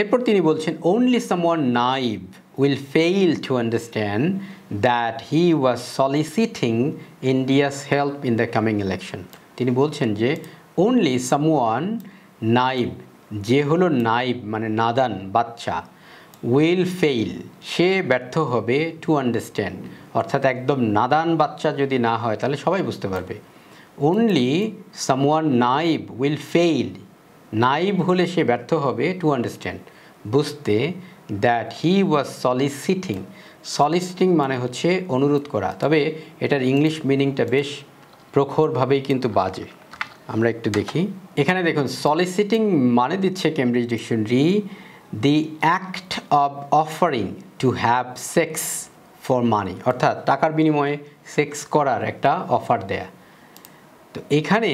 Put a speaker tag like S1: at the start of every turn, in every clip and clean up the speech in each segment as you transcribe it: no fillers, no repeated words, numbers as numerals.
S1: এরপর তিনি বলছেন only someone naive will fail to understand that he was soliciting India's help in the coming election. তিনি বলছেন যে only someone naive, যে হলো নাইব মানে নাদান বাচ্চা, will fail সে ব্যর্থ হবে to understand, অর্থাৎ একদম নাদান বাচ্চা যদি না হয় তাহলে সবাই বুঝতে পারবে। only someone naive will fail, নাইব হলে সে ব্যর্থ হবে to understand বুঝতে, that he was soliciting, soliciting মানে হচ্ছে অনুরোধ করা, তবে এটার ইংলিশ মিনিংটা বেশ প্রখরভাবেই কিন্তু বাজে। আমরা একটু দেখি, এখানে দেখুন soliciting মানে দিচ্ছে Cambridge dictionary the act of offering to have sex for money, অর্থাৎ টাকার বিনিময়ে সেক্স করার একটা অফার দেয়া। তো এখানে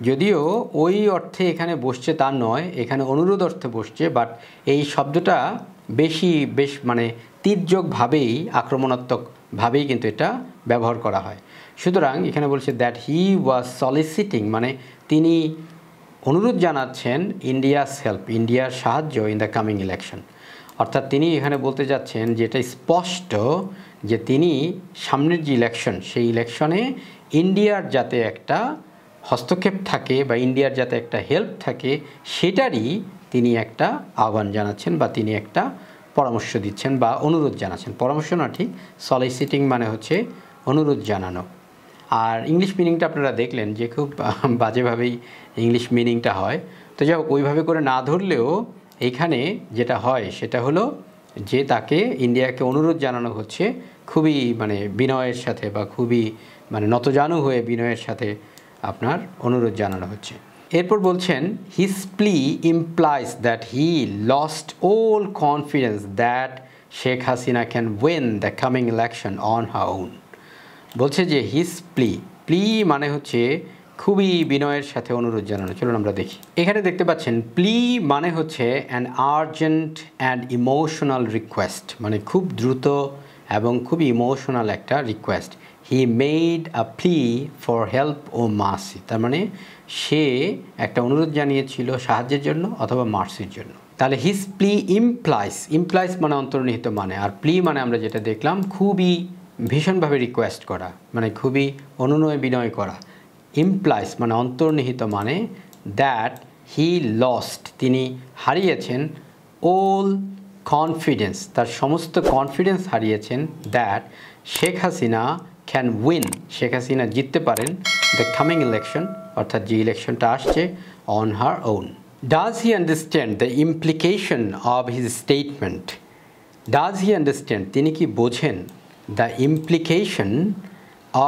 S1: যদিও ওই অর্থে এখানে বসছে তা নয়, এখানে অনুরোধ অর্থে বসছে, বাট এই শব্দটা বেশ মানে তির্যকভাবেই আক্রমণাত্মকভাবেই কিন্তু এটা ব্যবহার করা হয়। সুতরাং এখানে বলছে দ্যাট হি ওয়াজ সলিসিটিং মানে তিনি অনুরোধ জানাচ্ছেন ইন্ডিয়াস হেল্প, ইন্ডিয়ার সাহায্য ইন দ্য কামিং ইলেকশন, অর্থাৎ তিনি এখানে বলতে যাচ্ছেন যেটা স্পষ্ট যে তিনি সামনের যে ইলেকশন সেই ইলেকশনে ইন্ডিয়ার যাতে একটা হস্তক্ষেপ থাকে বা ইন্ডিয়ার যাতে একটা হেল্প থাকে সেটারই তিনি একটা আহ্বান জানাচ্ছেন বা তিনি একটা পরামর্শ দিচ্ছেন বা অনুরোধ জানাচ্ছেন। পরামর্শ না, ঠিক সলিসিটিং মানে হচ্ছে অনুরোধ জানানো। আর ইংলিশ মিনিংটা আপনারা দেখলেন যে খুব বাজেভাবেই ইংলিশ মিনিংটা হয়। তো যাই হোক, ওইভাবে করে না ধরলেও এইখানে যেটা হয় সেটা হলো যে তাকে ইন্ডিয়াকে অনুরোধ জানানো হচ্ছে খুবই মানে বিনয়ের সাথে বা খুবই মানে নতজানু হয়ে বিনয়ের সাথে আপনার অনুরোধ জানানো হচ্ছে। এরপর বলছেন his plea implies that he lost all confidence that Sheikh Hasina can win the coming election on her own. বলছে যে হিজ প্লি মানে হচ্ছে খুবই বিনয়ের সাথে অনুরোধ জানানো। চলুন আমরা দেখি, এখানে দেখতে পাচ্ছেন প্লি মানে হচ্ছে an urgent and emotional request, মানে খুব দ্রুত এবং খুব ইমোশনাল একটা request. He made a plea for help ও মার্সি, তার মানে সে একটা অনুরোধ জানিয়েছিল সাহায্যের জন্য অথবা মার্সির জন্য। তাহলে হিজ প্লি ইমপ্লাইজ মানে অন্তর্নিহিত মানে, আর প্লি মানে আমরা যেটা দেখলাম খুবই ভীষণভাবে রিকোয়েস্ট করা, মানে খুবই অনুনয় বিনয় করা। ইমপ্লাইজ মানে অন্তর্নিহিত মানে দ্যাট হি লস্ট তিনি হারিয়েছেন অল কনফিডেন্স তার সমস্ত কনফিডেন্স হারিয়েছেন, that Sheikh Hasina can win Sheikh Hasina জিততে পারেন দ্য কামিং ইলেকশন অর্থাৎ যে ইলেকশনটা আসছে on her on. Does he understand the implication of his statement, does he understand তিনি কি বোঝেন the implication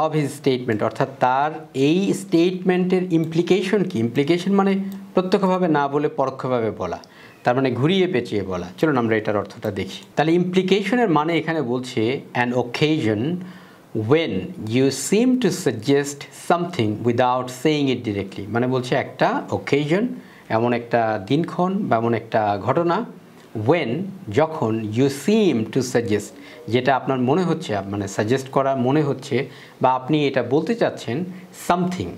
S1: of his statement অর্থাৎ তার এই স্টেটমেন্টের ইমপ্লিকেশন কি। ইমপ্লিকেশন মানে প্রত্যক্ষভাবে না বলে পরোক্ষভাবে বলা, তার মানে ঘুরিয়ে পেঁচিয়ে বলা। চলুন আমরা এটার অর্থটা দেখি। তাহলে ইমপ্লিকেশনের মানে এখানে বলছে an occasion when you seem to suggest something without saying it directly, মানে বলছে একটা occasion এমন একটা দিনক্ষণ বা এমন একটা ঘটনা when যখন you seem to suggest যেটা আপনার মনে হচ্ছে মানে সাজেস্ট করা মনে হচ্ছে বা আপনি এটা বলতে চাচ্ছেন something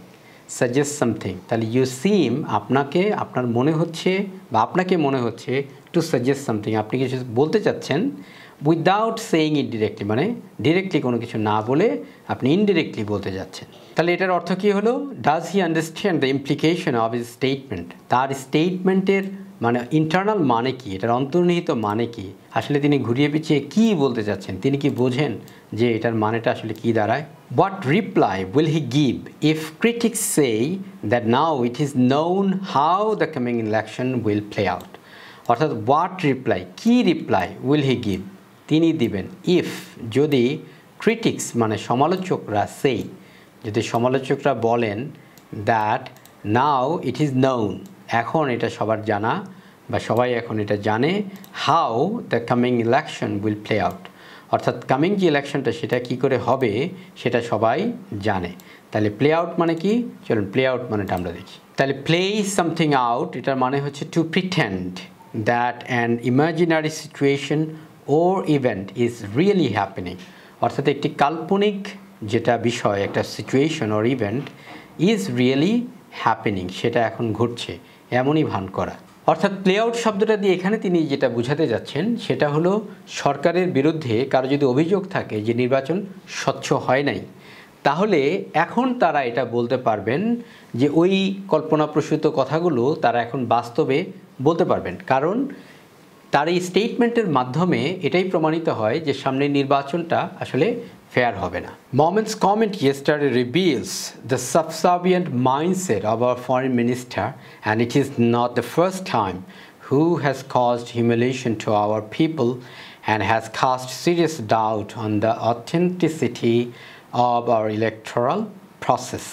S1: suggest something, তাহলে you seem আপনাকে আপনার মনে হচ্ছে বা আপনাকে মনে হচ্ছে to suggest something আপনি কিছু বলতে চাচ্ছেন উইদাউট সেইং ইট ডিরেক্টলি মানে ডিরেক্টলি কোনো কিছু না বলে আপনি ইনডিরেক্টলি বলতে যাচ্ছেন। তাহলে এটার অর্থ কী হলো, does he understand the implication of his statement, তার স্টেটমেন্টের মানে ইন্টারনাল মানে কি, এটার অন্তর্নিহিত মানে কি, আসলে তিনি ঘুরিয়ে পিছিয়ে কী বলতে চাচ্ছেন, তিনি কি বোঝেন যে এটার মানেটা আসলে কী দাঁড়ায়। What reply will he give if critics say that now it is known how the coming election will play out, অর্থাৎ হোয়াট রিপ্লাই কী রিপ্লাই উইল হি গিভ তিনি দিবেন, ইফ যদি ক্রিটিক্স মানে সমালোচকরা সেই যদি সমালোচকরা বলেন that now it is known এখন এটা সবার জানা বা সবাই এখন এটা জানে, how the coming election will play out অর্থাৎ কামিং যে ইলেকশনটা সেটা কী করে হবে সেটা সবাই জানে। তাহলে প্লে আউট মানে কি, চলুন প্লে আউট মানেটা আমরা দেখি। তাহলে প্লে সামথিং আউট এটার মানে হচ্ছে two pretend that an imaginary situation or event is really happening, অর্থাৎ একটি কাল্পনিক যেটা বিষয় একটা situation or event is really happening সেটা এখন ঘটছে এমনই ভান করা। অর্থাৎ প্লে আউট শব্দটা দিয়ে এখানে তিনি যেটা বোঝাতে যাচ্ছেন সেটা হলো সরকারের বিরুদ্ধে কারো যদি অভিযোগ থাকে যে নির্বাচন স্বচ্ছ হয় নাই, তাহলে এখন তারা এটা বলতে পারবেন যে ওই কল্পনাপ্রসূত কথাগুলো তারা এখন বাস্তবে বলতে পারবেন, কারণ তার এই স্টেটমেন্টের মাধ্যমে এটাই প্রমাণিত হয় যে সামনের নির্বাচনটা আসলে ফেয়ার হবে না। Moment's comment yesterday reveals the subservient mindset of our foreign minister, and it is not the first time who has caused humiliation to our people and has cast serious doubt on the authenticity of our electoral process.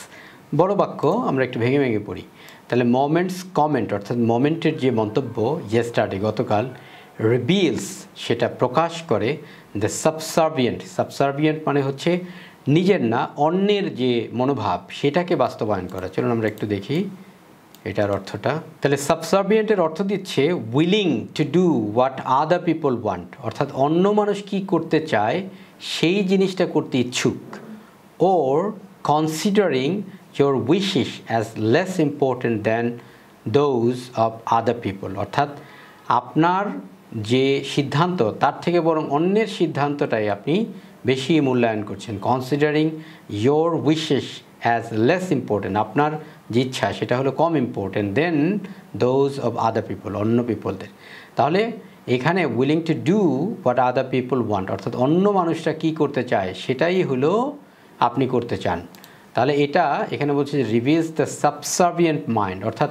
S1: বড় বাক্য আমরা একটু ভেঙে ভেঙে পড়ি। তাহলে moments comment অর্থাৎ মোমেন্টের যে মন্তব্য ইয়েস্টারডে গতকাল, রিভিলস সেটা প্রকাশ করে দ্য সাবসার্ভিয়েন্ট মানে হচ্ছে নিজের না অন্যের যে মনোভাব সেটাকে বাস্তবায়ন করা। চলুন আমরা একটু দেখি এটার অর্থটা। তাহলে সাবসার্ভিয়েন্টের অর্থ দিচ্ছে willing to do what other people want, অর্থাৎ অন্য মানুষ কী করতে চায় সেই জিনিসটা করতে ইচ্ছুক। ওর considering your wishes as less important than those of other people, অর্থাৎ আপনার যে সিদ্ধান্ত তার থেকে বরং অন্যের সিদ্ধান্তটাই আপনি বেশি মূল্যায়ন করছেন। Considering your wishes as less important, আপনার যে ইচ্ছা সেটা হলো কম important than those of other people, অন্য পিপলদের। তাহলে এখানে willing to do what other people want, অর্থাৎ অন্য মানুষরা কী করতে চায় সেটাই হলো আপনি করতে চান। তাহলে এটা এখানে বলছে যে রিভিলস দ্য সাবসার্ভিয়েন্ট মাইন্ড, অর্থাৎ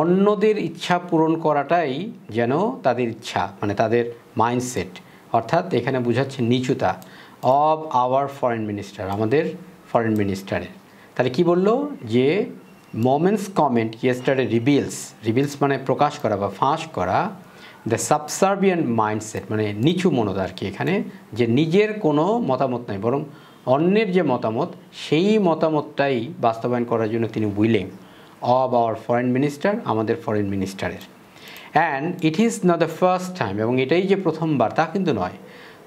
S1: অন্যদের ইচ্ছা পূরণ করাটাই যেন তাদের ইচ্ছা, মানে তাদের মাইন্ডসেট, অর্থাৎ এখানে বোঝাচ্ছে নিচুতা অব আওয়ার ফরেন মিনিস্টার, আমাদের ফরেন মিনিস্টারের। তাহলে কি বলল যে মোমেন্টস কমেন্ট ইয়েস্টারডে রিভিলস মানে প্রকাশ করা বা ফাঁস করা, দ্য সাবসার্ভিয়েন্ট মাইন্ডসেট মানে নিচু মনোদ আর কি, এখানে যে নিজের কোনো মতামত নাই বরং অন্যের যে মতামত সেই মতামতটাই বাস্তবায়ন করার জন্য তিনি willing of our foreign minister, আমাদের ফরেন মিনিস্টারের। And it is not the first time, এবং এটাই যে প্রথমবার তা কিন্তু নয়।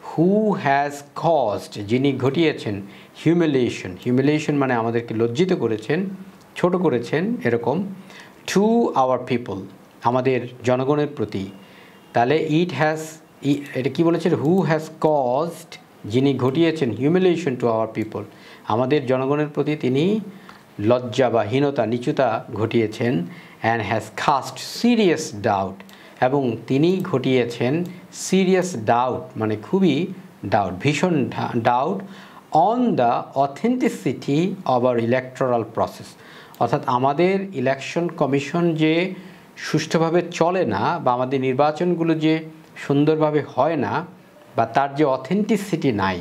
S1: হু হ্যাজ কজড, যিনি ঘটিয়েছেন, হিউমিলিয়েশন মানে আমাদেরকে লজ্জিত করেছেন, ছোট করেছেন এরকম, টু আওয়ার পিপল, আমাদের জনগণের প্রতি। তাহলে এটা কি বলেছে, হু হ্যাজ কজড, যিনি ঘটিয়েছেন, হিউমিলিয়েশন টু আওয়ার পিপল, আমাদের জনগণের প্রতি তিনি লজ্জা বা হীনতা নিচুতা ঘটিয়েছেন। And has cast serious doubt, এবং তিনি ঘটিয়েছেন সিরিয়াস ডাউট মানে খুবই ডাউট, ভীষণ doubt on the authenticity of our electoral process, অর্থাৎ আমাদের ইলেকশন কমিশন যে সুষ্ঠুভাবে চলে না বা আমাদের নির্বাচনগুলো যে সুন্দরভাবে হয় না বা তার যে অথেন্টিসিটি নাই,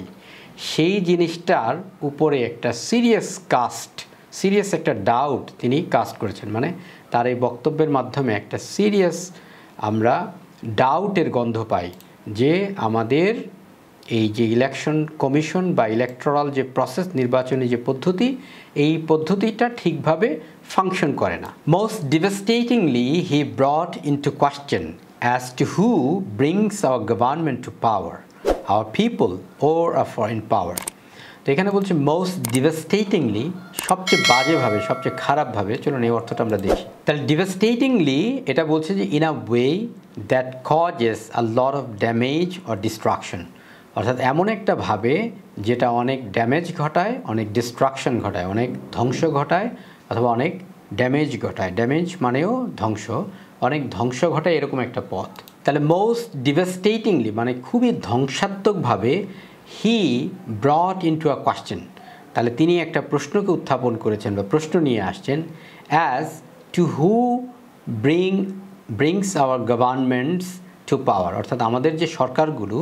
S1: সেই জিনিসটার উপরে একটা সিরিয়াস একটা ডাউট তিনি কাস্ট করেছেন। মানে তার এই বক্তব্যের মাধ্যমে একটা সিরিয়াস আমরা ডাউটের গন্ধ পাই যে আমাদের এই যে ইলেকশন কমিশন বা ইলেকটোরাল যে প্রসেস, নির্বাচনী যে পদ্ধতি, এই পদ্ধতিটা ঠিকভাবে ফাংশন করে না। Most devastatingly he brought into question as to who brings our government to power, our people or a foreign power. তো এখানে বলছে মোস্ট ডিভাস্টেটিংলি, সবচেয়ে বাজেভাবে, সবচেয়ে খারাপভাবে। চলুন এই অর্থটা আমরা দেখি। তাহলে ডিভাস্টেটিংলি এটা বলছে যে in a way that causes a lot of damage or destruction, অর্থাৎ এমন একটা ভাবে যেটা অনেক ড্যামেজ ঘটায়, অনেক ডিস্ট্রাকশন ঘটায়, অনেক ধ্বংস ঘটায় অথবা অনেক ড্যামেজ ঘটায়। ড্যামেজ মানেও ধ্বংস, অনেক ধ্বংস ঘটায় এরকম একটা পথ। তাহলে মোস্ট ডিভাস্টেটিংলি মানে খুবই ধ্বংসাত্মকভাবে হি ব্রট ইনটু আ কোয়েশ্চেন, তাহলে তিনি একটা প্রশ্নকে উত্থাপন করেছেন বা প্রশ্ন নিয়ে আসছেন, as to who brings our governments to power, অর্থাৎ আমাদের যে সরকারগুলো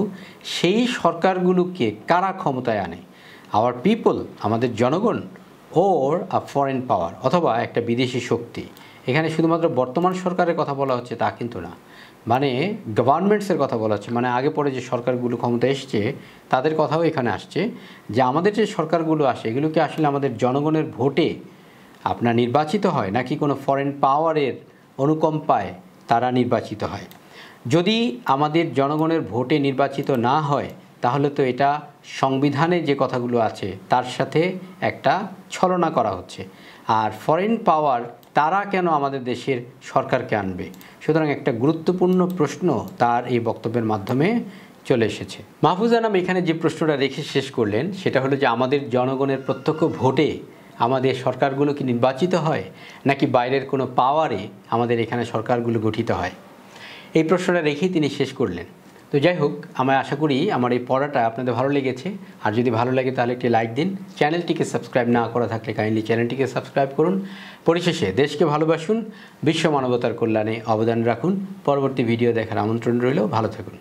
S1: সেই সরকারগুলোকে কারা ক্ষমতায় আনে, আওয়ার পিপল আমাদের জনগণ, ওর আ ফরেন পাওয়ার অথবা একটা বিদেশি শক্তি। এখানে শুধুমাত্র বর্তমান সরকারের কথা বলা হচ্ছে তা কিন্তু না, মানে গভর্নমেন্টসের কথা বলা হচ্ছে, মানে আগে পরে যে সরকারগুলো ক্ষমতা এসছে তাদের কথাও এখানে আসছে যে আমাদের যে সরকারগুলো আসে এগুলো কি আসলে আমাদের জনগণের ভোটে আপনার নির্বাচিত হয় নাকি কোনো ফরেন পাওয়ারের অনুকম্পায় তারা নির্বাচিত হয়। যদি আমাদের জনগণের ভোটে নির্বাচিত না হয় তাহলে তো এটা সংবিধানে যে কথাগুলো আছে তার সাথে একটা ছলনা করা হচ্ছে। আর ফরেন পাওয়ার তারা কেন আমাদের দেশের সরকারকে আনবে? সুতরাং একটা গুরুত্বপূর্ণ প্রশ্ন তার এই বক্তব্যের মাধ্যমে চলে এসেছে। মাহফুজ আনাম এখানে যে প্রশ্নটা রেখে শেষ করলেন সেটা হলো যে আমাদের জনগণের প্রত্যক্ষ ভোটে আমাদের সরকারগুলো কি নির্বাচিত হয়, নাকি বাইরের কোনো পাওয়ারে আমাদের এখানে সরকারগুলো গঠিত হয়? এই প্রশ্নটা রেখেই তিনি শেষ করলেন। তো যাই হোক, আমি আশা করি আমার এই পড়াটা আপনাদের ভালো লেগেছে। আর যদি ভালো লাগে তাহলে একটি লাইক দিন। চ্যানেলটিকে সাবস্ক্রাইব না করা থাকলে কাইন্ডলি চ্যানেলটিকে সাবস্ক্রাইব করুন। পরিশেষে দেশকে ভালোবাসুন, বিশ্ব মানবতার কল্যাণে অবদান রাখুন। পরবর্তী ভিডিও দেখার আমন্ত্রণ রইল। ভালো থাকুন।